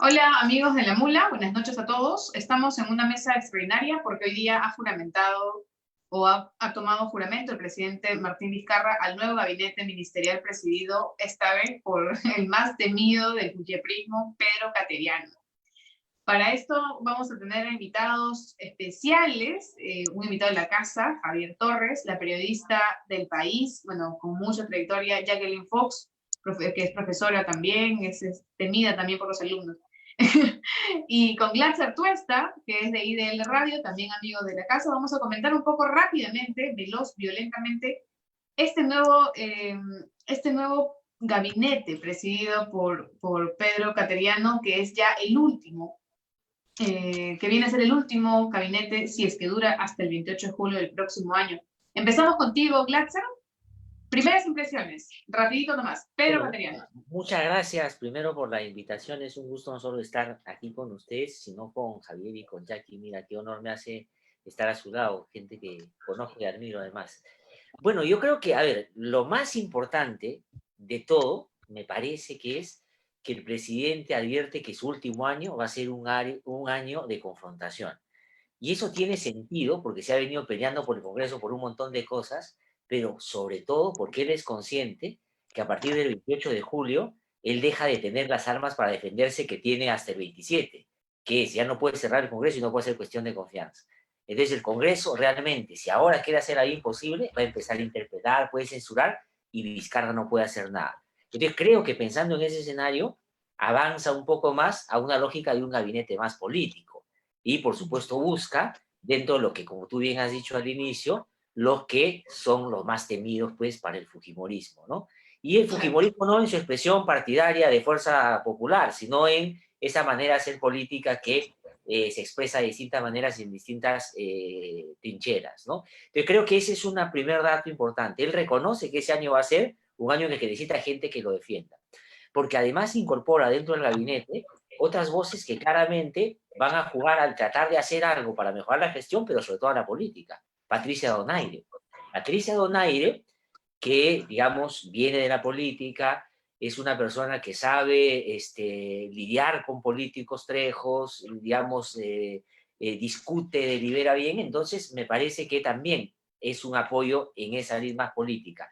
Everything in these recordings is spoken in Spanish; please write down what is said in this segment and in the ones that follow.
Hola amigos de La Mula, buenas noches a todos. Estamos en una mesa extraordinaria porque hoy día ha juramentado o ha tomado juramento el presidente Martín Vizcarra al nuevo gabinete ministerial presidido esta vez por el más temido del yeprismo, Pedro Cateriano. Para esto vamos a tener invitados especiales, un invitado de la casa, Javier Torres, la periodista del País, bueno, con mucha trayectoria, Jacqueline Fox, que es profesora también, es temida también por los alumnos. Y con Glatzer Tuesta, que es de IDL Radio, también amigo de la casa, vamos a comentar un poco rápidamente, veloz, violentamente, este nuevo gabinete presidido por Pedro Cateriano, que es ya el último, que viene a ser el último gabinete, si es que dura hasta el 28 de julio del próximo año. Empezamos contigo, Glatzer. Primeras impresiones, rapidito nomás. Pedro Bueno, Cateriano. muchas gracias primero por la invitación. Es un gusto no solo estar aquí con ustedes, sino con Javier y con Jackie. Mira, qué honor me hace estar a su lado, gente que conozco y admiro además. Bueno, yo creo que, a ver, lo más importante de todo, me parece que es que el presidente advierte que su último año va a ser un año de confrontación. Y eso tiene sentido porque se ha venido peleando por el Congreso por un montón de cosas, pero sobre todo porque él es consciente que a partir del 28 de julio él deja de tener las armas para defenderse que tiene hasta el 27, que es, ya no puede cerrar el Congreso y no puede ser cuestión de confianza. Entonces el Congreso realmente, si ahora quiere hacer algo imposible, va a empezar a interpretar, puede censurar y Vizcarra no puede hacer nada. Entonces creo que pensando en ese escenario, avanza un poco más a una lógica de un gabinete más político y por supuesto busca, dentro de lo que, como tú bien has dicho al inicio, los que son los más temidos pues para el fujimorismo, ¿no? Y el fujimorismo no en su expresión partidaria de fuerza popular, sino en esa manera de hacer política que se expresa de distintas maneras en distintas trincheras, ¿no? Entonces creo que ese es un primer dato importante. Él reconoce que ese año va a ser un año en el que necesita gente que lo defienda, porque además incorpora dentro del gabinete otras voces que claramente van a jugar al tratar de hacer algo para mejorar la gestión, pero sobre todo la política. Patricia Donaire. Patricia Donaire, que, digamos, viene de la política, es una persona que sabe lidiar con políticos trejos, digamos, discute, delibera bien, entonces me parece que también es un apoyo en esa misma política.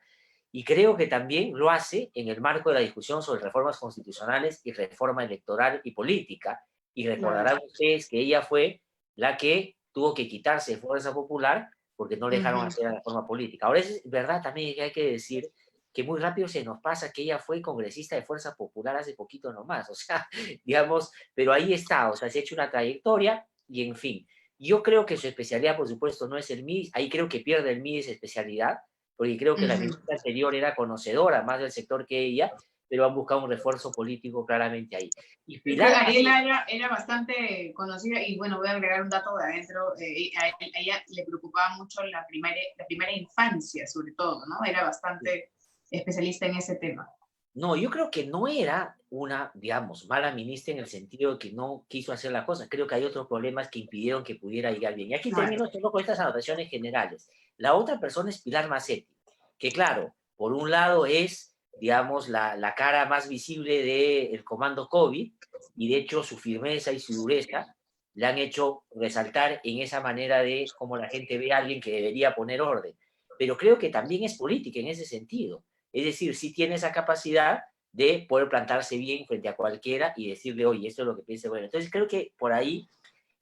Y creo que también lo hace en el marco de la discusión sobre reformas constitucionales y reforma electoral y política. Y Claro. recordarán ustedes que ella fue la que tuvo que quitarse de Fuerza Popular porque no le dejaron hacer la reforma política. Ahora es verdad también que hay que decir que muy rápido se nos pasa que ella fue congresista de Fuerza Popular hace poquito nomás, o sea, digamos, pero ahí está, o sea, se ha hecho una trayectoria y en fin. Yo creo que su especialidad, por supuesto, no es el MIS, ahí creo que pierde el MIS especialidad, porque creo que la ministra anterior era conocedora más del sector que ella, pero han buscado un refuerzo político claramente ahí. Y Es que Pilar Macet, Ariela era bastante conocida y bueno, voy a agregar un dato de adentro. A ella le preocupaba mucho la primera infancia, sobre todo, ¿no? Era bastante especialista en ese tema. no, yo creo que no era una, digamos, mala ministra en el sentido de que no quiso hacer la cosa. Creo que hay otros problemas que impidieron que pudiera llegar bien. Y aquí Claro. termino solo con estas anotaciones generales. La otra persona es Pilar Macetti, que claro, por un lado es, digamos, la cara más visible del comando COVID, y de hecho su firmeza y su dureza le han hecho resaltar en esa manera de cómo la gente ve a alguien que debería poner orden. Pero creo que también es política en ese sentido. Es decir, sí tiene esa capacidad de poder plantarse bien frente a cualquiera y decirle, oye, esto es lo que piensa. Bueno, entonces creo que por ahí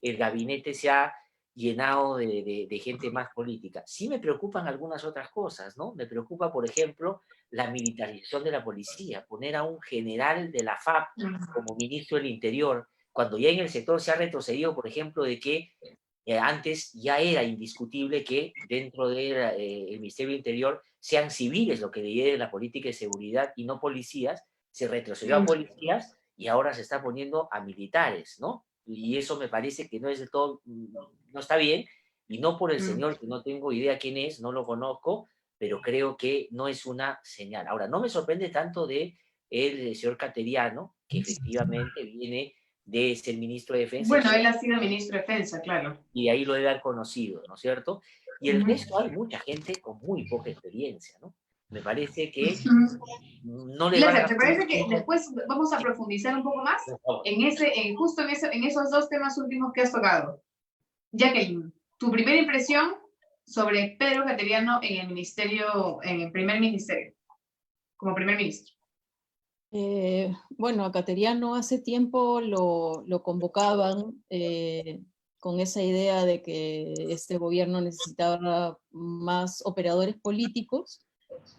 el gabinete se ha llenado de gente más política. Sí me preocupan algunas otras cosas, ¿no? Me preocupa, por ejemplo, la militarización de la policía, poner a un general de la FAP como ministro del Interior, cuando ya en el sector se ha retrocedido, por ejemplo, de que antes ya era indiscutible que dentro del Ministerio del Interior sean civiles lo que lideren la política de seguridad y no policías, se retrocedió a policías y ahora se está poniendo a militares, ¿no? Y eso me parece que no es de todo, no está bien, y no por el señor, que no tengo idea quién es, no lo conozco, pero creo que no es una señal. Ahora, no me sorprende tanto de el señor Cateriano, que efectivamente viene de ser ministro de Defensa Bueno, él ha sido ministro de Defensa, claro. y ahí lo debe haber conocido, ¿no es cierto? Y el resto hay mucha gente con muy poca experiencia, ¿no? Me parece que no le van Lester, a... ¿te parece que después vamos a profundizar un poco más justo en esos dos temas últimos que has tocado? Jacqueline, tu primera impresión sobre Pedro Cateriano en el ministerio, en el primer ministerio, como primer ministro. Bueno, a Cateriano hace tiempo lo convocaban con esa idea de que este gobierno necesitaba más operadores políticos.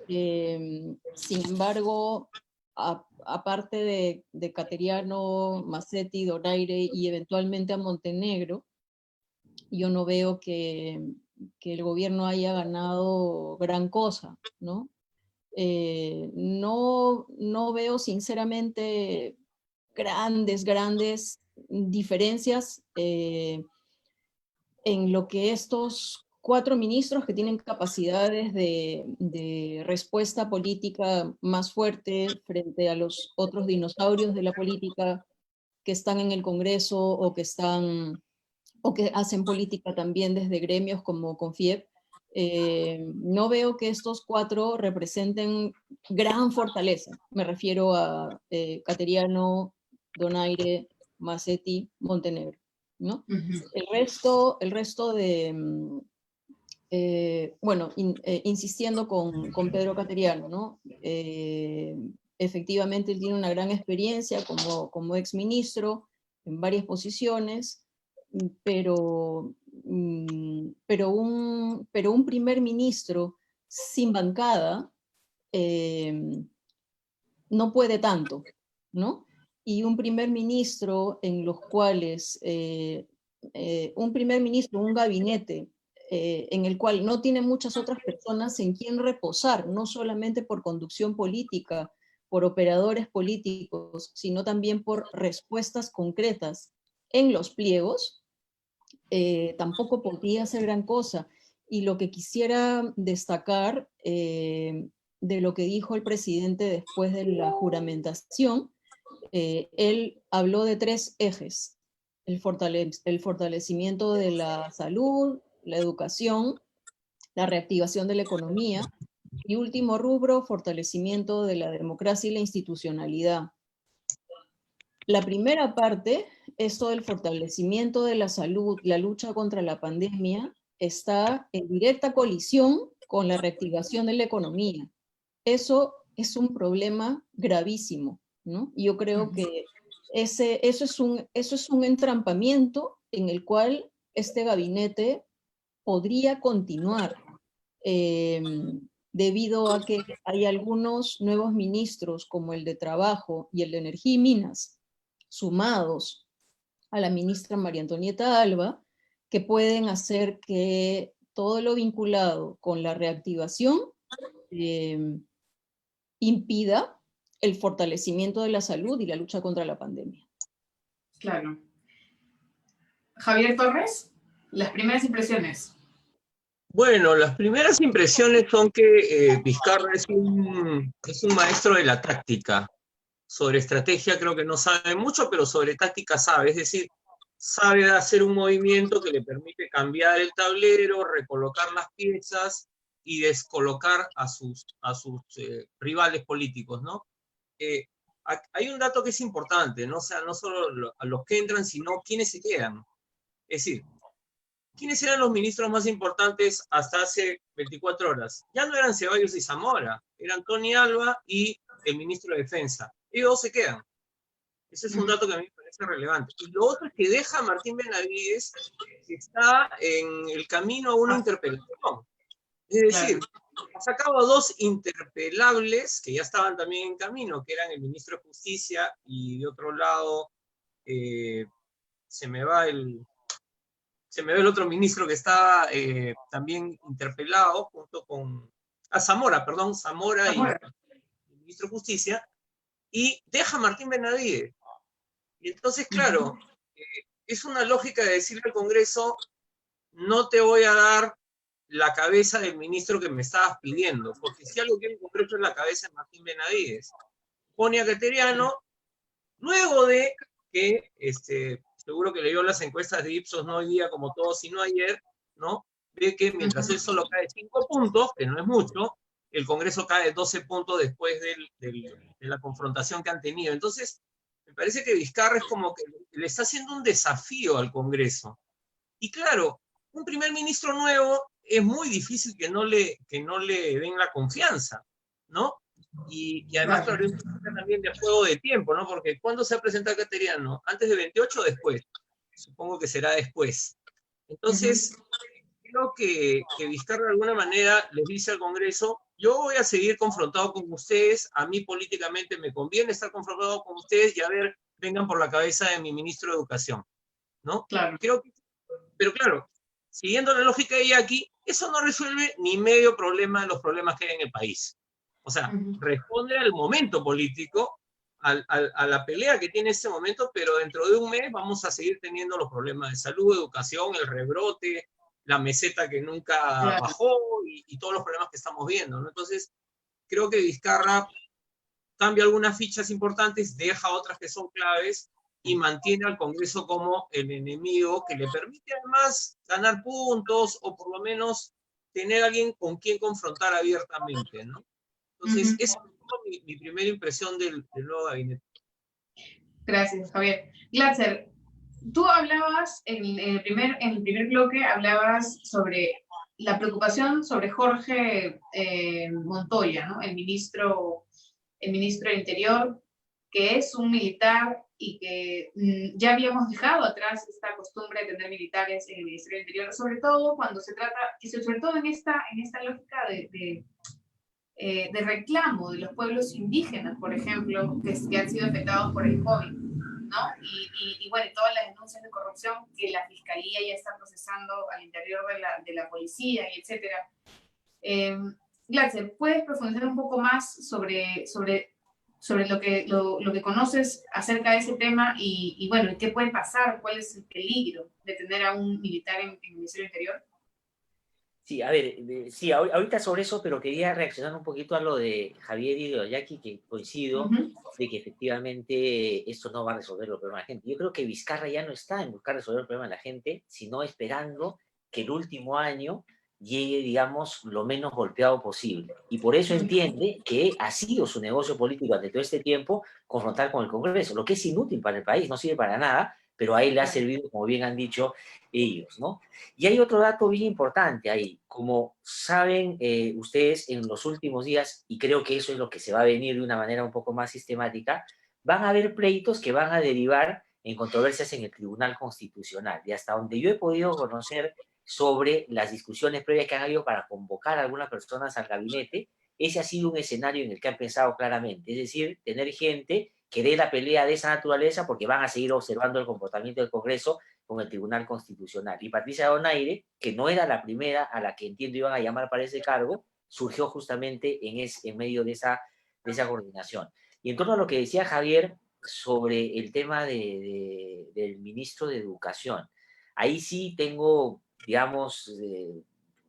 Sin embargo, aparte de Cateriano, Massetti, Donaire y eventualmente a Montenegro, yo no veo que el gobierno haya ganado gran cosa, ¿no? No veo sinceramente grandes diferencias en lo que estos 4 ministros que tienen capacidades de respuesta política más fuerte frente a los otros dinosaurios de la política que están en el Congreso o que hacen política también desde gremios como Confiep. No veo que estos 4 representen gran fortaleza. Me refiero a Cateriano, Donaire, Massetti, Montenegro, ¿no? El resto de, bueno, insistiendo con Pedro Cateriano, ¿no? Efectivamente, él tiene una gran experiencia como exministro en varias posiciones, pero un primer ministro sin bancada no puede tanto, ¿no? Y un primer ministro en los cuales, un primer ministro, un gabinete en el cual no tiene muchas otras personas en quien reposar, no solamente por conducción política, por operadores políticos, sino también por respuestas concretas en los pliegos, tampoco podía hacer gran cosa. Y lo que quisiera destacar de lo que dijo el presidente después de la juramentación, él habló de 3 ejes: el fortalecimiento de la salud, la educación, la reactivación de la economía, y último rubro, fortalecimiento de la democracia y la institucionalidad. La primera parte, esto del fortalecimiento de la salud, la lucha contra la pandemia, está en directa colisión con la reactivación de la economía. Eso es un problema gravísimo, ¿no? Yo creo que eso es un entrampamiento en el cual este gabinete podría continuar, debido a que hay algunos nuevos ministros, como el de Trabajo y el de Energía y Minas, sumados a la ministra María Antonieta Alba, que pueden hacer que todo lo vinculado con la reactivación impida el fortalecimiento de la salud y la lucha contra la pandemia. Claro. Javier Torres, las primeras impresiones. Bueno, las primeras impresiones son que Vizcarra es un maestro de la táctica. Sobre estrategia creo que no sabe mucho, pero sobre táctica sabe. Es decir, sabe hacer un movimiento que le permite cambiar el tablero, recolocar las piezas y descolocar a sus rivales políticos, ¿no? Hay un dato que es importante, ¿no? O sea, no solo a los que entran, sino quiénes se quedan. Es decir, ¿quiénes eran los ministros más importantes hasta hace 24 horas? Ya no eran Ceballos y Zamora, eran Tony Alba y el ministro de Defensa. Ellos dos se quedan. Ese es un dato que a mí me parece relevante. Y lo otro es que deja a Martín Benavides, que está en el camino a una interpelación. Es decir, ha sacado a 2 interpelables que ya estaban también en camino, que eran el ministro de Justicia y de otro lado se me va el otro ministro que estaba también interpelado junto con Zamora y el ministro de Justicia, y deja a Martín Benavides. Y entonces, claro, es una lógica de decirle al Congreso: no te voy a dar la cabeza del ministro que me estabas pidiendo, porque si algo quiere el Congreso es la cabeza de Martín Benavides. Pone a Cateriano, luego de que, seguro que leyó las encuestas de Ipsos, no hoy día como todos, sino ayer, ¿no? Ve que mientras él solo cae 5 puntos, que no es mucho, el Congreso cae 12 puntos después de la confrontación que han tenido. Entonces, me parece que Vizcarra es como que le está haciendo un desafío al Congreso. Y claro, un primer ministro nuevo es muy difícil que no le den la confianza, ¿no? Y además, claro, es también de juego de tiempo, ¿no? Porque ¿cuándo se va a presentar Cateriano? ¿Antes de 28 o después? Supongo que será después. Entonces, creo que Vizcarra de alguna manera les dice al Congreso, yo voy a seguir confrontado con ustedes, a mí políticamente me conviene estar confrontado con ustedes y a ver, vengan por la cabeza de mi ministro de Educación, ¿no? Claro. Pero claro, siguiendo la lógica de Jackie, eso no resuelve ni medio problema de los problemas que hay en el país. O sea, responde al momento político, a la pelea que tiene este momento, pero dentro de un mes vamos a seguir teniendo los problemas de salud, educación, el rebrote, la meseta que nunca bajó y todos los problemas que estamos viendo, ¿no? Entonces, creo que Vizcarra cambia algunas fichas importantes, deja otras que son claves y mantiene al Congreso como el enemigo que le permite además ganar puntos o por lo menos tener a alguien con quien confrontar abiertamente, ¿no? Entonces, esa es mi primera impresión del nuevo gabinete. Gracias, Javier. Glatzer, tú hablabas en el primer bloque, hablabas sobre la preocupación sobre Jorge Montoya, ¿no? El ministro del Interior, que es un militar y que ya habíamos dejado atrás esta costumbre de tener militares en el Ministerio del Interior, sobre todo cuando se trata, y sobre todo en esta lógica de reclamo de los pueblos indígenas, por ejemplo, que han sido afectados por el COVID, ¿no? Y bueno, todas las denuncias de corrupción que la Fiscalía ya está procesando al interior de la policía, y etcétera. Glatzer, ¿puedes profundizar un poco más sobre lo que conoces acerca de ese tema y bueno, qué puede pasar, cuál es el peligro de tener a un militar en el Ministerio del Interior? Sí, a ver, sí, ahorita sobre eso, pero quería reaccionar un poquito a lo de Javier y de Jackie, que coincido de que efectivamente esto no va a resolver los problemas de la gente. Yo creo que Vizcarra ya no está en buscar resolver el problema de la gente, sino esperando que el último año llegue, digamos, lo menos golpeado posible. Y por eso entiende que ha sido su negocio político durante todo este tiempo confrontar con el Congreso, lo que es inútil para el país, no sirve para nada, pero a él le ha servido, como bien han dicho ellos, ¿no? Y hay otro dato bien importante ahí. Como saben ustedes, en los últimos días, y creo que eso es lo que se va a venir de una manera un poco más sistemática, van a haber pleitos que van a derivar en controversias en el Tribunal Constitucional. Y hasta donde yo he podido conocer sobre las discusiones previas que han habido para convocar a algunas personas al gabinete, ese ha sido un escenario en el que han pensado claramente. Es decir, tener gente que dé la pelea de esa naturaleza porque van a seguir observando el comportamiento del Congreso con el Tribunal Constitucional. Y Patricia Donaire, que no era la primera a la que entiendo iban a llamar para ese cargo, surgió justamente en medio de esa coordinación. Y en torno a lo que decía Javier sobre el tema del ministro de Educación, ahí sí tengo, digamos,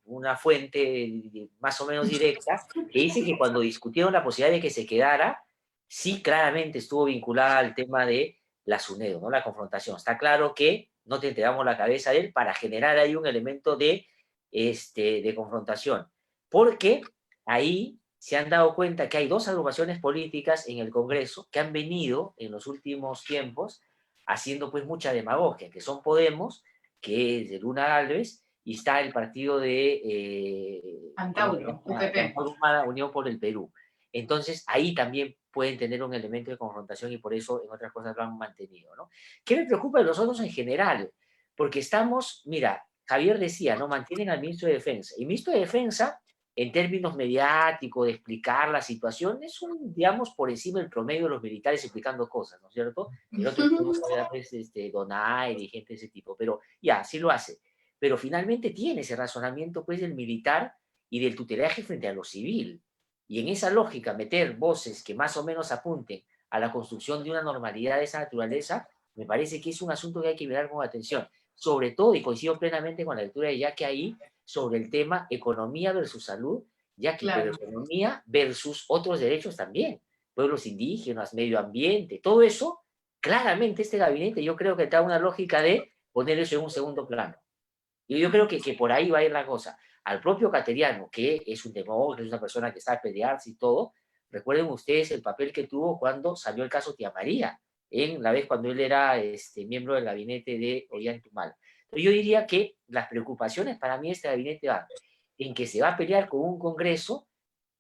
una fuente más o menos directa que dice que cuando discutieron la posibilidad de que se quedara, sí claramente estuvo vinculada al tema de la SUNEDO, ¿no? La confrontación. Está claro que no te entregamos la cabeza de él para generar ahí un elemento de confrontación. Porque ahí se han dado cuenta que hay dos agrupaciones políticas en el Congreso que han venido en los últimos tiempos haciendo pues mucha demagogia, que son Podemos, que es de Luna Alves, y está el partido de Antauro, UPP. Unión por el Perú. Entonces, ahí también pueden tener un elemento de confrontación y por eso en otras cosas lo han mantenido, ¿no? ¿Qué me preocupa de los otros en general? Porque estamos, mira, Javier decía, ¿no? Mantienen al ministro de Defensa. Y el ministro de Defensa, en términos mediáticos, de explicar la situación, es un, digamos, por encima del promedio de los militares explicando cosas, ¿no es cierto? El otro era pues, Donaire y gente de ese tipo, pero ya, sí lo hace. Pero finalmente tiene ese razonamiento, pues, del militar y del tutelaje frente a lo civil. Y en esa lógica, meter voces que más o menos apunten a la construcción de una normalidad de esa naturaleza, me parece que es un asunto que hay que mirar con atención. Sobre todo, y coincido plenamente con la lectura de Jackie ahí, sobre el tema economía versus salud, Jackie, pero economía versus otros derechos también, pueblos indígenas, medio ambiente, todo eso, claramente este gabinete yo creo que da una lógica de poner eso en un segundo plano. Y yo creo que por ahí va a ir la cosa. al propio Cateriano, que es un demagogo, que es una persona que sabe pelearse y todo. Recuerden ustedes el papel que tuvo cuando salió el caso Tía María, en la vez cuando él era miembro del gabinete de Ollanta. Yo diría que las preocupaciones para mí de este gabinete van en que se va a pelear con un Congreso,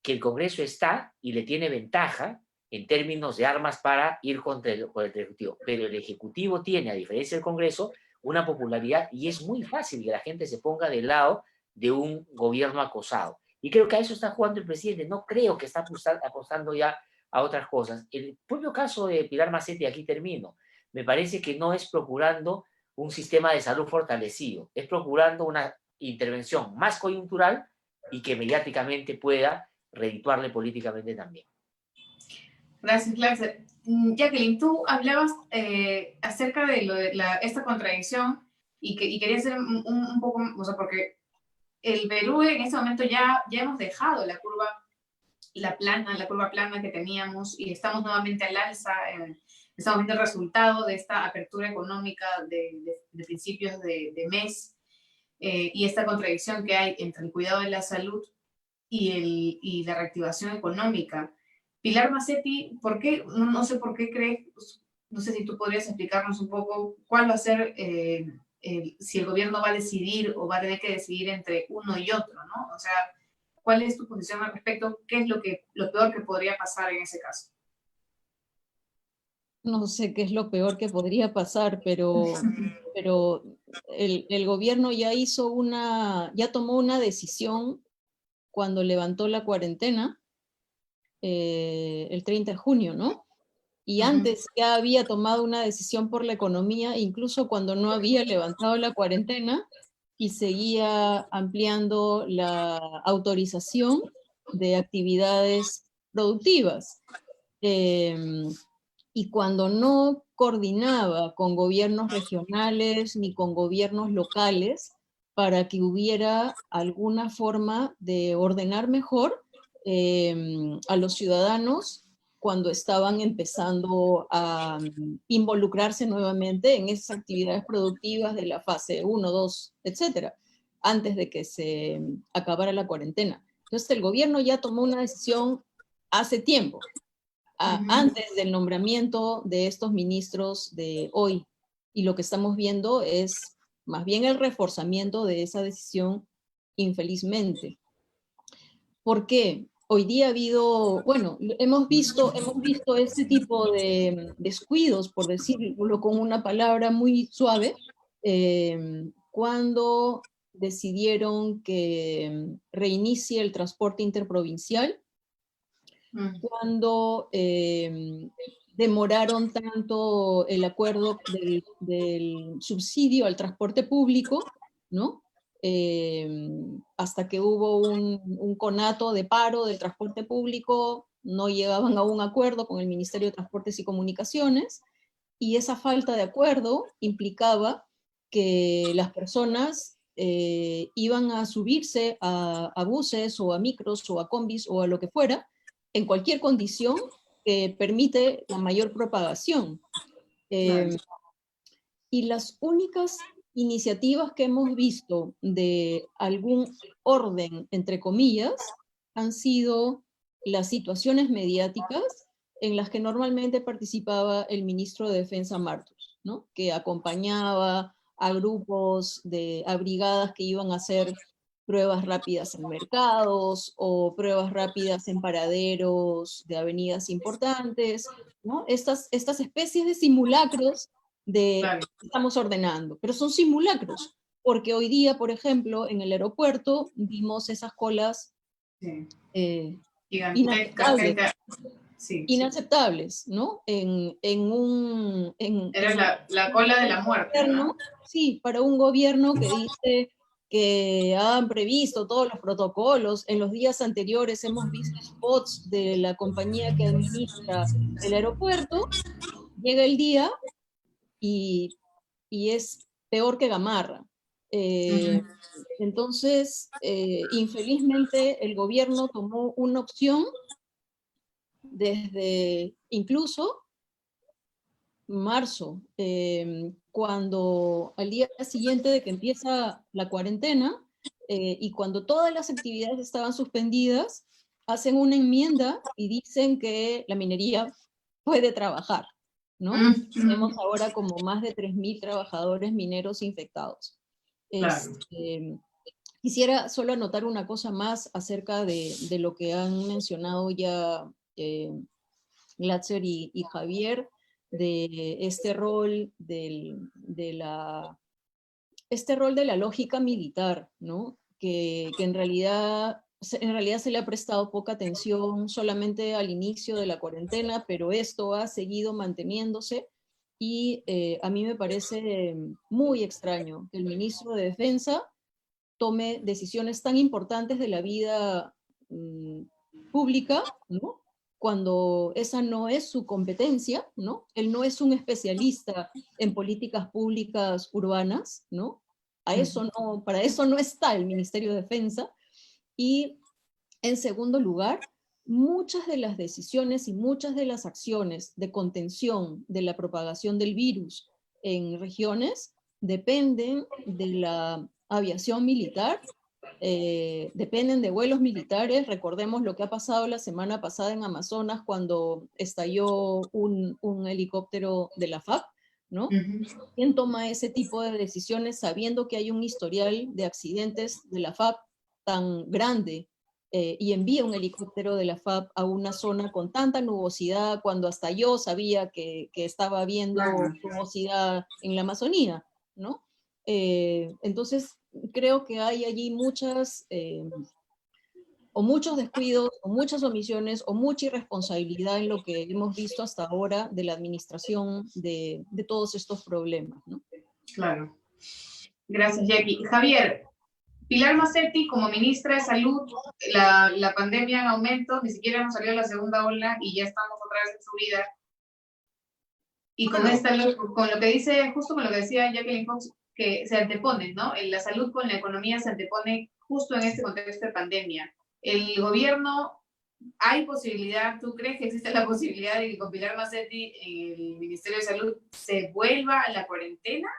que el Congreso está y le tiene ventaja en términos de armas para ir contra el Ejecutivo. Pero el Ejecutivo tiene, a diferencia del Congreso, una popularidad y es muy fácil que la gente se ponga del lado de un gobierno acosado. Y creo que a eso está jugando el presidente. No creo que está apostando ya a otras cosas. El propio caso de Pilar Macetti, aquí termino, me parece que no es procurando un sistema de salud fortalecido, es procurando una intervención más coyuntural y que mediáticamente pueda redituarle políticamente también. Gracias, Clarence. Jacqueline, tú hablabas acerca de, esta contradicción y quería hacer un poco, o sea, porque el Perú en ese momento ya hemos dejado la curva plana que teníamos y estamos nuevamente al alza. Estamos viendo el resultado de esta apertura económica de principios de mes y esta contradicción que hay entre el cuidado de la salud y la reactivación económica. Pilar Macetti, ¿por qué? No sé por qué crees, no sé si tú podrías explicarnos un poco cuál va a ser, si el gobierno va a decidir o va a tener que decidir entre uno y otro, ¿no? O sea, ¿cuál es tu posición al respecto? ¿Qué es lo peor que podría pasar en ese caso? No sé qué es lo peor que podría pasar, pero el gobierno ya tomó una decisión cuando levantó la cuarentena, el 30 de junio, ¿no? Y antes ya había tomado una decisión por la economía, incluso cuando no había levantado la cuarentena, y seguía ampliando la autorización de actividades productivas. Y cuando no coordinaba con gobiernos regionales ni con gobiernos locales para que hubiera alguna forma de ordenar mejor a los ciudadanos cuando estaban empezando a involucrarse nuevamente en esas actividades productivas de la fase 1, 2, etcétera, antes de que se acabara la cuarentena. Entonces el gobierno ya tomó una decisión hace tiempo, antes del nombramiento de estos ministros de hoy. Y lo que estamos viendo es más bien el reforzamiento de esa decisión, infelizmente. ¿Por qué? Hoy día ha habido, bueno, hemos visto este tipo de descuidos, por decirlo con una palabra muy suave, cuando decidieron que reinicie el transporte interprovincial, cuando demoraron tanto el acuerdo del subsidio al transporte público, ¿no? Hasta que hubo un conato de paro del transporte público, no llegaban a un acuerdo con el Ministerio de Transportes y Comunicaciones, y esa falta de acuerdo implicaba que las personas iban a subirse a buses o a micros o a combis o a lo que fuera, en cualquier condición que permite la mayor propagación. Y las únicas iniciativas que hemos visto de algún orden, entre comillas, han sido las situaciones mediáticas en las que normalmente participaba el ministro de Defensa Martos, ¿no? Que acompañaba a grupos, a brigadas que iban a hacer pruebas rápidas en mercados o pruebas rápidas en paraderos de avenidas importantes, ¿no? Estas especies de simulacros Claro. estamos ordenando, pero son simulacros, porque hoy día, por ejemplo, en el aeropuerto vimos esas colas inaceptables, inaceptables, ¿no? Era la cola de la muerte, ¿no? Sí, para un gobierno que dice que han previsto todos los protocolos. En los días anteriores hemos visto spots de la compañía que administra el aeropuerto. Llega el día y es peor que Gamarra. Entonces, infelizmente, el gobierno tomó una opción desde incluso marzo, cuando al día siguiente de que empieza la cuarentena, y cuando todas las actividades estaban suspendidas, hacen una enmienda y dicen que la minería puede trabajar, ¿no? Tenemos ahora como más de 3.000 trabajadores mineros infectados. Claro. Quisiera solo anotar una cosa más acerca de lo que han mencionado ya Glatzer y Javier, de este rol de la lógica militar, ¿no? Que en realidad se le ha prestado poca atención solamente al inicio de la cuarentena, pero esto ha seguido manteniéndose y a mí me parece muy extraño que el ministro de Defensa tome decisiones tan importantes de la vida pública, ¿no? Cuando esa no es su competencia, ¿no? Él no es un especialista en políticas públicas urbanas, ¿no? Para eso no está el Ministerio de Defensa. Y en segundo lugar, muchas de las decisiones y muchas de las acciones de contención de la propagación del virus en regiones dependen de la aviación militar, dependen de vuelos militares. Recordemos lo que ha pasado la semana pasada en Amazonas cuando estalló un helicóptero de la FAP, ¿no? ¿Quién toma ese tipo de decisiones sabiendo que hay un historial de accidentes de la FAP tan grande y envía un helicóptero de la FAP a una zona con tanta nubosidad cuando hasta yo sabía que estaba viendo nubosidad en la Amazonía, ¿no? Entonces, creo que hay allí muchos descuidos, o muchas omisiones, o mucha irresponsabilidad en lo que hemos visto hasta ahora de la administración de todos estos problemas, ¿no? Claro. Gracias, Jackie. Javier, Pilar Macetti, como ministra de Salud, la pandemia en aumento, ni siquiera hemos salido de la segunda ola y ya estamos otra vez en subida. Y con lo que dice, justo con lo que decía Jacqueline Fox, que se antepone, ¿no? La salud con la economía se antepone justo en este contexto de pandemia. El gobierno, ¿hay posibilidad, tú crees que existe la posibilidad de que con Pilar Macetti el Ministerio de Salud se vuelva a la cuarentena?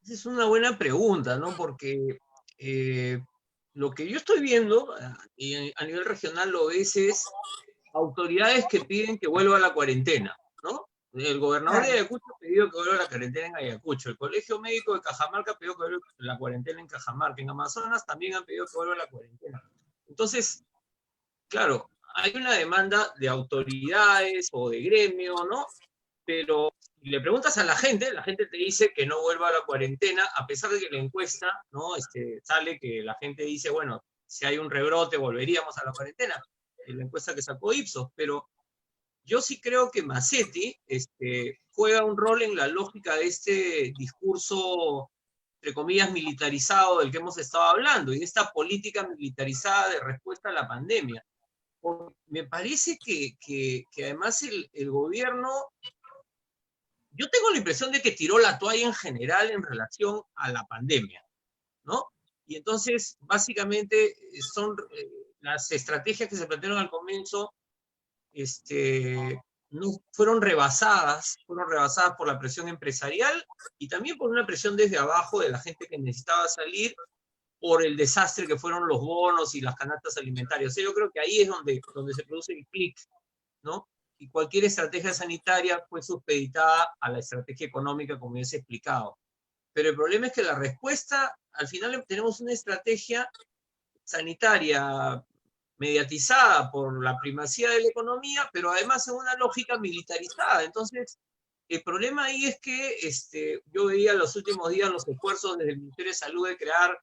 Esa es una buena pregunta, ¿no? Porque lo que yo estoy viendo, y a nivel regional lo ves, es autoridades que piden que vuelva a la cuarentena, ¿no? El gobernador de Ayacucho ha pedido que vuelva a la cuarentena en Ayacucho. El Colegio Médico de Cajamarca ha pedido que vuelva a la cuarentena en Cajamarca. En Amazonas también han pedido que vuelva a la cuarentena. Entonces, claro, hay una demanda de autoridades o de gremio, ¿no? Pero si le preguntas a la gente te dice que no vuelva a la cuarentena, a pesar de que la encuesta, ¿no? Sale que la gente dice, bueno, si hay un rebrote volveríamos a la cuarentena. En la encuesta que sacó Ipsos, pero yo sí creo que Macetti juega un rol en la lógica de este discurso, entre comillas, militarizado del que hemos estado hablando, y de esta política militarizada de respuesta a la pandemia. Porque me parece que además el gobierno, yo tengo la impresión de que tiró la toalla en general en relación a la pandemia, ¿no? Y entonces, básicamente, son las estrategias que se plantearon al comienzo, no fueron rebasadas por la presión empresarial y también por una presión desde abajo de la gente que necesitaba salir por el desastre que fueron los bonos y las canastas alimentarias. O sea, yo creo que ahí es donde se produce el clic, ¿no? Y cualquier estrategia sanitaria fue supeditada a la estrategia económica, como ya se ha explicado. Pero el problema es que la respuesta, al final tenemos una estrategia sanitaria mediatizada por la primacía de la economía, pero además en una lógica militarizada. Entonces, el problema ahí es que yo veía en los últimos días los esfuerzos desde el Ministerio de Salud de crear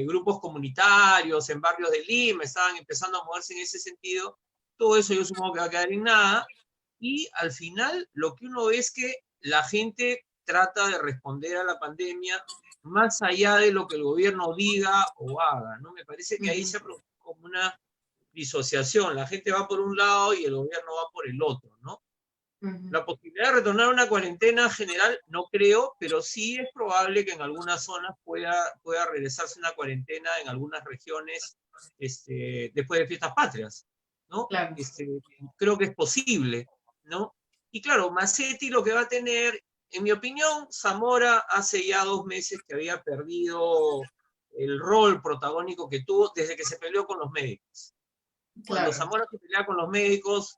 grupos comunitarios en barrios de Lima, estaban empezando a moverse en ese sentido. Todo eso yo supongo que va a quedar en nada, y al final lo que uno ve es que la gente trata de responder a la pandemia más allá de lo que el gobierno diga o haga, ¿no? Me parece que ahí se produce como una disociación, la gente va por un lado y el gobierno va por el otro, ¿no? La posibilidad de retornar a una cuarentena general no creo, pero sí es probable que en algunas zonas pueda regresarse una cuarentena en algunas regiones después de fiestas patrias, ¿no? Claro. Creo que es posible, ¿no? Y claro, Macetti lo que va a tener, en mi opinión, Zamora hace ya 2 meses que había perdido el rol protagónico que tuvo desde que se peleó con los médicos. Cuando Claro. Zamora se peleaba con los médicos,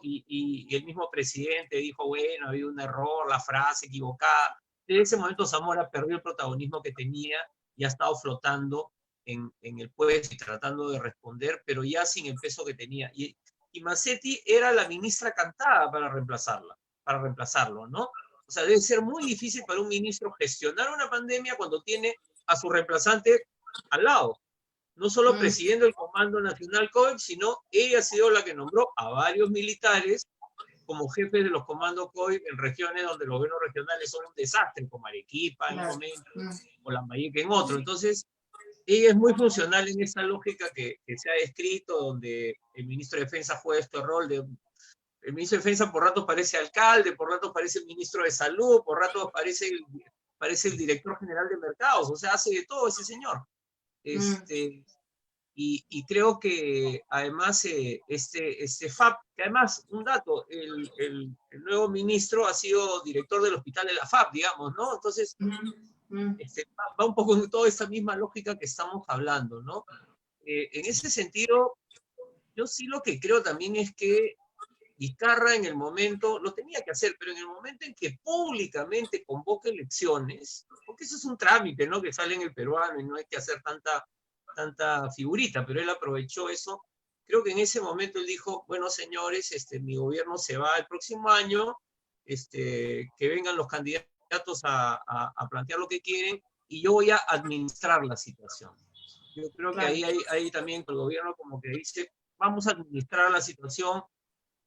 y el mismo presidente dijo, bueno, había un error, la frase equivocada. Desde ese momento Zamora perdió el protagonismo que tenía y ha estado flotando en el puesto y tratando de responder, pero ya sin el peso que tenía. Y Massetti era la ministra cantada para reemplazarlo, ¿no? O sea, debe ser muy difícil para un ministro gestionar una pandemia cuando tiene a su reemplazante al lado. No solo presidiendo el Comando Nacional COVID, sino ella ha sido la que nombró a varios militares como jefes de los comandos COVID en regiones donde los gobiernos regionales son un desastre, como Arequipa en un momento, o Lambayeque en otro. Entonces, ella es muy funcional en esa lógica que se ha descrito, donde el ministro de Defensa juega este rol de... El ministro de Defensa por ratos parece alcalde, por ratos parece ministro de Salud, por ratos parece el director general de mercados, o sea, hace de todo ese señor. Y creo que además este FAP, que además, un dato, el nuevo ministro ha sido director del hospital de la FAP, digamos, ¿no? Entonces, va un poco en toda esta misma lógica que estamos hablando, ¿no? En ese sentido, yo sí lo que creo también es que Vizcarra en el momento, lo tenía que hacer, pero en el momento en que públicamente convoca elecciones, porque eso es un trámite, ¿no? Que sale en el peruano y no hay que hacer tanta figurita, pero él aprovechó eso. Creo que en ese momento él dijo, bueno, señores, mi gobierno se va el próximo año, que vengan los candidatos a plantear lo que quieren, y yo voy a administrar la situación. Yo creo que ahí también el gobierno como que dice, vamos a administrar la situación,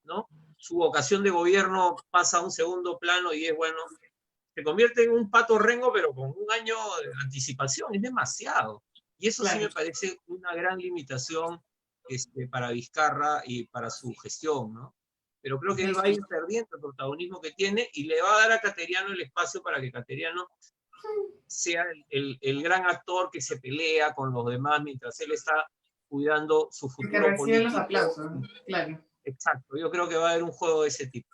¿no? Su vocación de gobierno pasa a un segundo plano y es, bueno, se convierte en un pato rengo, pero con un año de anticipación, es demasiado. Y eso sí me parece una gran limitación para Vizcarra y para su gestión, ¿no? Pero creo que él va a ir perdiendo el protagonismo que tiene y le va a dar a Cateriano el espacio para que Cateriano sea el gran actor que se pelea con los demás mientras él está cuidando su futuro que recibe político. los aplausos, claro. Exacto, yo creo que va a haber un juego de ese tipo.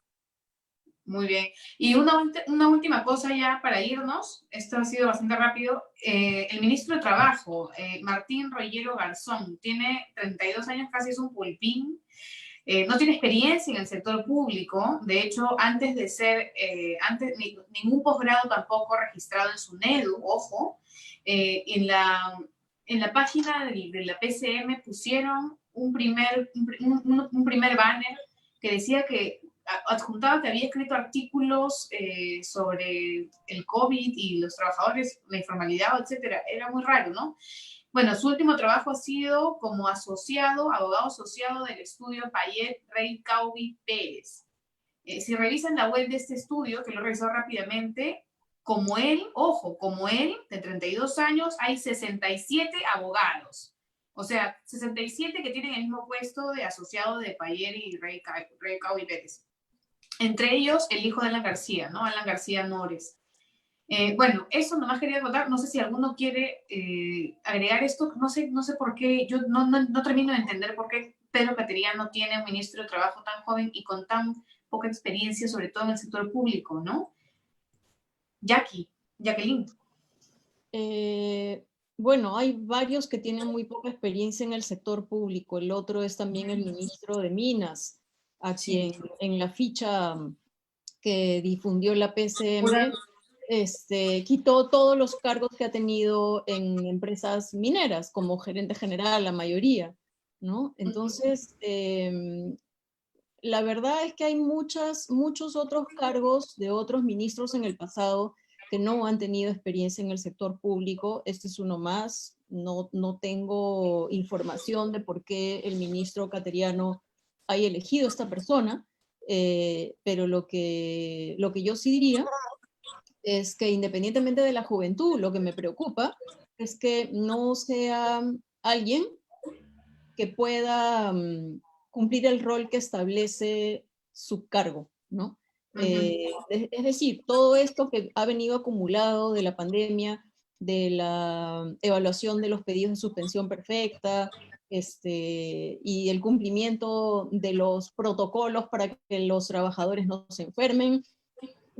Muy bien. Y una última cosa ya para irnos, esto ha sido bastante rápido. El ministro de Trabajo, Martín Rollero Garzón, tiene 32 años, casi es un pulpín. No tiene experiencia en el sector público. De hecho, antes de ser, ningún posgrado tampoco registrado en SUNEDU, ojo. En la página de la PCM pusieron un primer banner que decía que adjuntaba que había escrito artículos sobre el COVID y los trabajadores, la informalidad, etcétera. Era muy raro, ¿no? Bueno, su último trabajo ha sido como abogado asociado del estudio Payet Rey Caubi Pérez. Si revisan la web de este estudio, que lo he revisado rápidamente, como él, de 32 años, hay 67 abogados. O sea, 67 que tienen el mismo puesto de asociado de Payet y Rey Caubi Pérez. Entre ellos, el hijo de Alan García, ¿no? Alan García Nores. Bueno, eso nomás quería contar. No sé si alguno quiere agregar esto. No sé por qué. Yo no termino de entender por qué Pedro Cateriano tiene un ministro de Trabajo tan joven y con tan poca experiencia, sobre todo en el sector público, ¿no? Jacqueline. Bueno, hay varios que tienen muy poca experiencia en el sector público. El otro es también el ministro de Minas, a quien en la ficha que difundió la PCM, quitó todos los cargos que ha tenido en empresas mineras, como gerente general, la mayoría, ¿no? Entonces, la verdad es que hay muchos otros cargos de otros ministros en el pasado que no han tenido experiencia en el sector público. Este es uno más. No tengo información de por qué el ministro Cateriano haya elegido a esta persona, pero lo que yo sí diría es que independientemente de la juventud, lo que me preocupa es que no sea alguien que pueda cumplir el rol que establece su cargo, ¿no? Es decir, todo esto que ha venido acumulado de la pandemia, de la evaluación de los pedidos de suspensión perfecta, y el cumplimiento de los protocolos para que los trabajadores no se enfermen,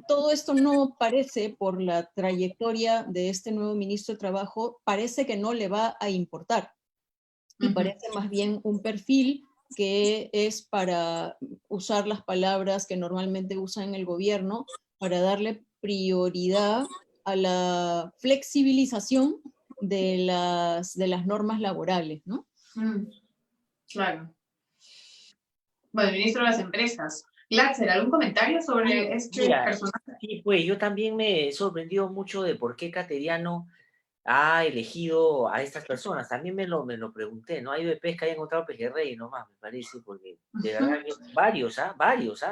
todo esto no parece, por la trayectoria de este nuevo ministro de Trabajo, parece que no le va a importar. Y parece más bien un perfil que es para usar las palabras que normalmente usan en el gobierno, para darle prioridad a la flexibilización de las normas laborales, ¿no? Claro. Bueno, el ministro de las Empresas. Glatzer, ¿algún comentario sobre este personaje? Sí, pues yo también me he sorprendido mucho de por qué Cateriano ha elegido a estas personas. También me lo pregunté, ¿no? Hay VPs que hayan encontrado pejerrey nomás, me parece, porque de verdad varios,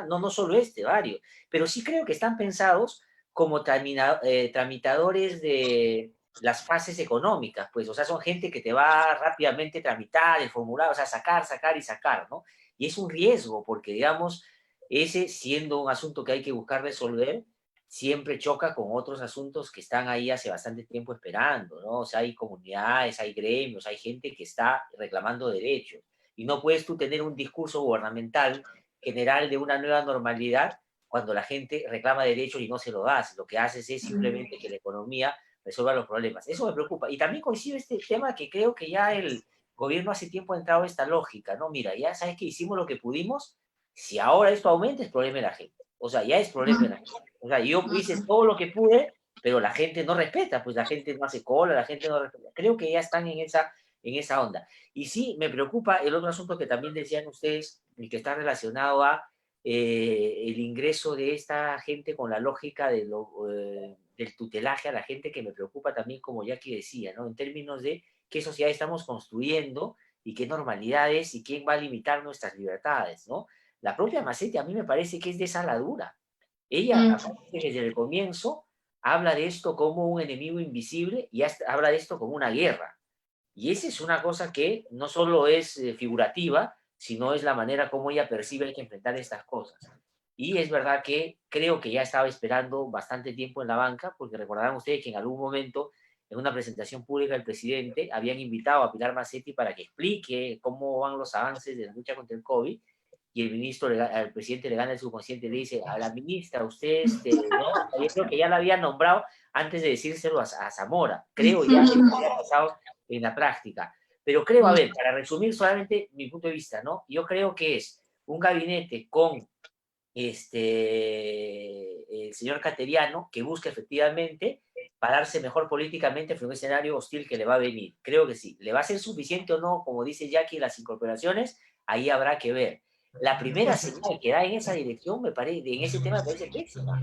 no solo varios. Pero sí creo que están pensados como tramitadores de las fases económicas, pues, o sea, son gente que te va rápidamente a tramitar el formulario, o sea, sacar y sacar, ¿no? Y es un riesgo, porque, digamos, ese siendo un asunto que hay que buscar resolver, siempre choca con otros asuntos que están ahí hace bastante tiempo esperando, ¿no? O sea, hay comunidades, hay gremios, hay gente que está reclamando derechos. Y no puedes tú tener un discurso gubernamental general de una nueva normalidad cuando la gente reclama derechos y no se lo das. Lo que haces es simplemente que la economía resuelva los problemas. Eso me preocupa. Y también coincide este tema que creo que ya el gobierno hace tiempo ha entrado en esta lógica, ¿no? Mira, ya sabes que hicimos lo que pudimos, si ahora esto aumenta es problema de la gente. O sea, ya es problema de la gente. O sea, yo hice todo lo que pude, pero la gente no respeta, pues la gente no hace cola, la gente no respeta. Creo que ya están en esa onda. Y sí, me preocupa el otro asunto que también decían ustedes, y que está relacionado a el ingreso de esta gente con la lógica del tutelaje a la gente, que me preocupa también, como Jackie decía, ¿no? En términos de qué sociedad estamos construyendo y qué normalidades y quién va a limitar nuestras libertades, ¿no? La propia Macetti a mí me parece que es de esa ladura. Ella, desde el comienzo, habla de esto como un enemigo invisible y habla de esto como una guerra. Y esa es una cosa que no solo es figurativa, sino es la manera como ella percibe hay que enfrentar estas cosas. Y es verdad que creo que ya estaba esperando bastante tiempo en la banca, porque recordarán ustedes que en algún momento, en una presentación pública del presidente, habían invitado a Pilar Macetti para que explique cómo van los avances de la lucha contra el COVID, y el ministro, al presidente le gana el subconsciente y le dice, a la ministra, usted, ¿no? Yo creo que ya la había nombrado antes de decírselo a Zamora. Creo ya que ha pasado en la práctica. Pero creo, a ver, para resumir solamente mi punto de vista, ¿no? Yo creo que es un gabinete con el señor Cateriano, que busca efectivamente pararse mejor políticamente frente a un escenario hostil que le va a venir. Creo que sí. ¿Le va a ser suficiente o no? Como dice Jackie, las incorporaciones, ahí habrá que ver. La primera señal que da en esa dirección, me parece, en ese tema me parece pésima.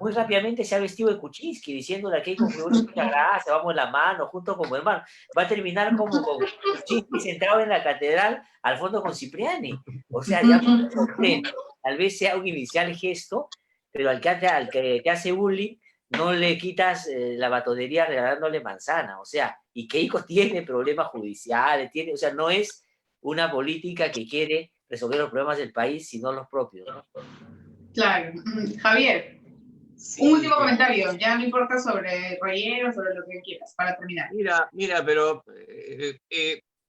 Muy rápidamente se ha vestido de Kuczynski, diciéndole que hay configuración mucha gracia, vamos la mano, juntos como hermano. Va a terminar como con Kuczynski sentado en la catedral, al fondo con Cipriani. O sea, ya me sorprende. Tal vez sea un inicial gesto, pero al que te hace bullying, no le quitas la batonería regalándole manzana. O sea, y Keiko tiene problemas judiciales, o sea, no es una política que quiere resolver los problemas del país, sino los propios, ¿no? Claro. Javier, sí, un último comentario, ya no importa sobre Rollero, sobre lo que quieras, para terminar. Mira, pero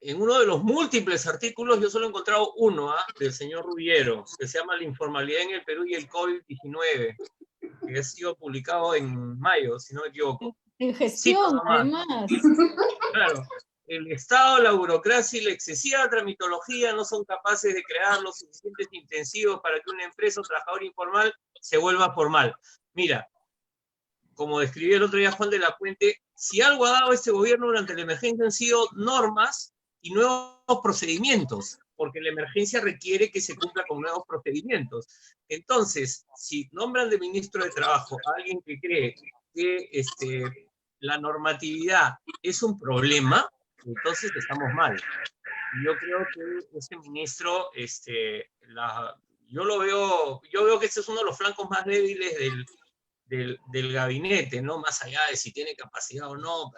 en uno de los múltiples artículos yo solo he encontrado uno, del señor Rubiero, que se llama La informalidad en el Perú y el COVID-19, que ha sido publicado en mayo, si no me equivoco. En gestión, además. Claro. El Estado, la burocracia y la excesiva tramitología no son capaces de crear los suficientes intensivos para que una empresa o trabajador informal se vuelva formal. Mira, como describía el otro día Juan de la Puente, si algo ha dado este gobierno durante la emergencia han sido normas y nuevos procedimientos, porque la emergencia requiere que se cumpla con nuevos procedimientos. Entonces, si nombran de ministro de Trabajo a alguien que cree que la normatividad es un problema, entonces estamos mal. Yo creo que ese ministro, yo veo que este es uno de los flancos más débiles del gabinete, ¿no? Más allá de si tiene capacidad o no,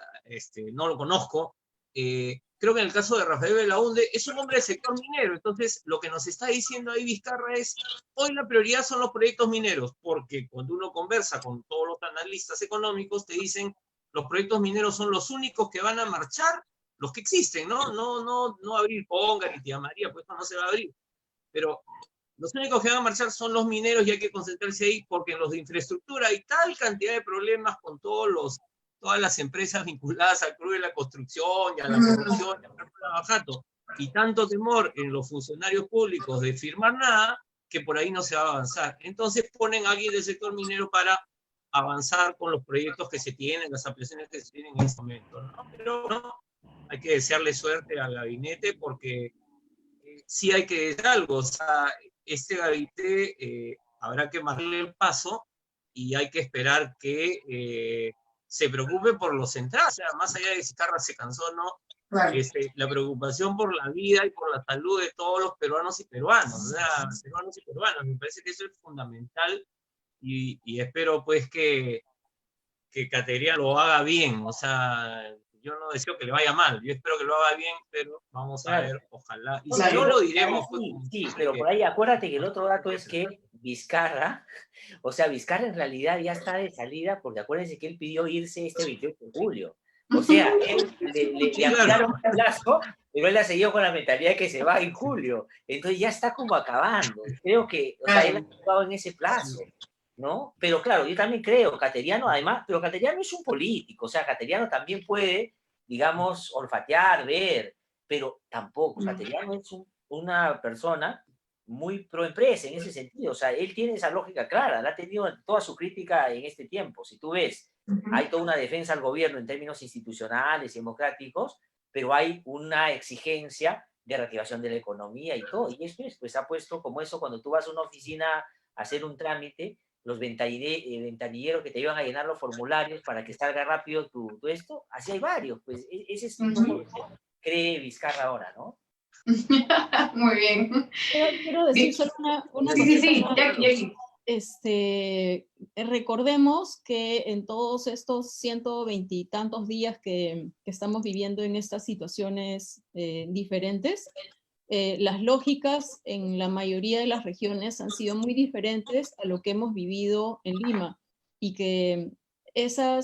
no lo conozco. Creo que en el caso de Rafael Belaunde es un hombre del sector minero, entonces lo que nos está diciendo ahí Vizcarra es, hoy la prioridad son los proyectos mineros, porque cuando uno conversa con todos los analistas económicos te dicen, los proyectos mineros son los únicos que van a marchar, los que existen, ¿no? No abrir Ponga ni Tía María, pues esto no se va a abrir. Pero Los únicos que van a marchar son los mineros y hay que concentrarse ahí porque en los de infraestructura hay tal cantidad de problemas con todas las empresas vinculadas al crudo de la construcción y a la corrupción y al trabajato, y tanto temor en los funcionarios públicos de firmar nada que por ahí no se va a avanzar. Entonces ponen a alguien del sector minero para avanzar con los proyectos que se tienen, las ampliaciones que se tienen en este momento, ¿no? Pero no, hay que desearle suerte al gabinete porque sí hay que decir algo, o sea, este gabinete habrá que marcarle el paso y hay que esperar que se preocupe por los centrales, o sea, más allá de si Vizcarra se cansó o no, Claro. la preocupación por la vida y por la salud de todos los peruanos y peruanas, o sea, peruanos y peruanas, me parece que eso es fundamental y espero pues que Caterina lo haga bien, o sea, yo no deseo que le vaya mal, yo espero que lo haga bien, pero vamos a ver, ojalá. Y si no lo diremos, pues. Sí, pero por ahí acuérdate que el otro dato es que Vizcarra, o sea, Vizcarra en realidad ya está de salida, porque acuérdense que él pidió irse este 28 de julio. O sea, él le ampliaron el plazo, pero él ha seguido con la mentalidad de que se va en julio. Entonces ya está como acabando. Creo que, o sea, él ha actuado en ese plazo, ¿no? Pero claro, yo también creo, Cateriano, además, pero Cateriano es un político, o sea, Cateriano también puede, digamos, olfatear, ver, pero tampoco, Cateriano es una persona muy pro empresa en ese sentido, o sea, él tiene esa lógica clara, la ha tenido toda su crítica en este tiempo. Si tú ves, hay toda una defensa al gobierno en términos institucionales y democráticos, pero hay una exigencia de reactivación de la economía y todo, y esto es, pues ha puesto como eso cuando tú vas a una oficina a hacer un trámite, los ventanilleros que te iban a llenar los formularios para que salga rápido tu esto, así hay varios, pues ese es como cree Vizcarra ahora, ¿no? Muy bien. Quiero decir solo una cosita. Recordemos que en todos estos 120 y tantos días que estamos viviendo en estas situaciones diferentes, las lógicas en la mayoría de las regiones han sido muy diferentes a lo que hemos vivido en Lima, y que esa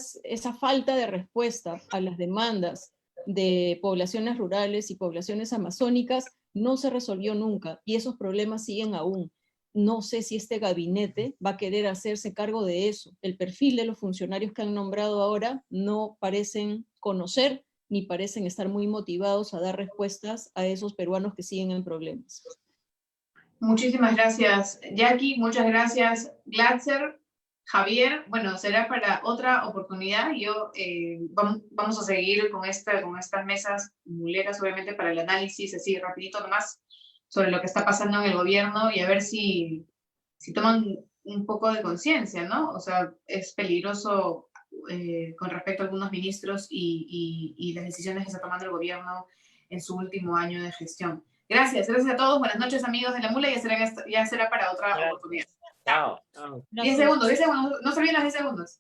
falta de respuesta a las demandas de poblaciones rurales y poblaciones amazónicas no se resolvió nunca, y esos problemas siguen aún. No sé si este gabinete va a querer hacerse cargo de eso. El perfil de los funcionarios que han nombrado ahora no parecen conocer ni parecen estar muy motivados a dar respuestas a esos peruanos que siguen en problemas. Muchísimas gracias, Jackie. Muchas gracias, Glatzer. Javier, bueno, será para otra oportunidad. Yo vamos a seguir con estas mesas muleras, obviamente, para el análisis, así rapidito nomás, sobre lo que está pasando en el gobierno y a ver si toman un poco de conciencia, ¿no? O sea, es peligroso con respecto a algunos ministros y las decisiones que está tomando el gobierno en su último año de gestión. Gracias a todos. Buenas noches, amigos de La Mula. Ya será para otra oportunidad. Chao. 10 segundos. No se olviden los 10 segundos.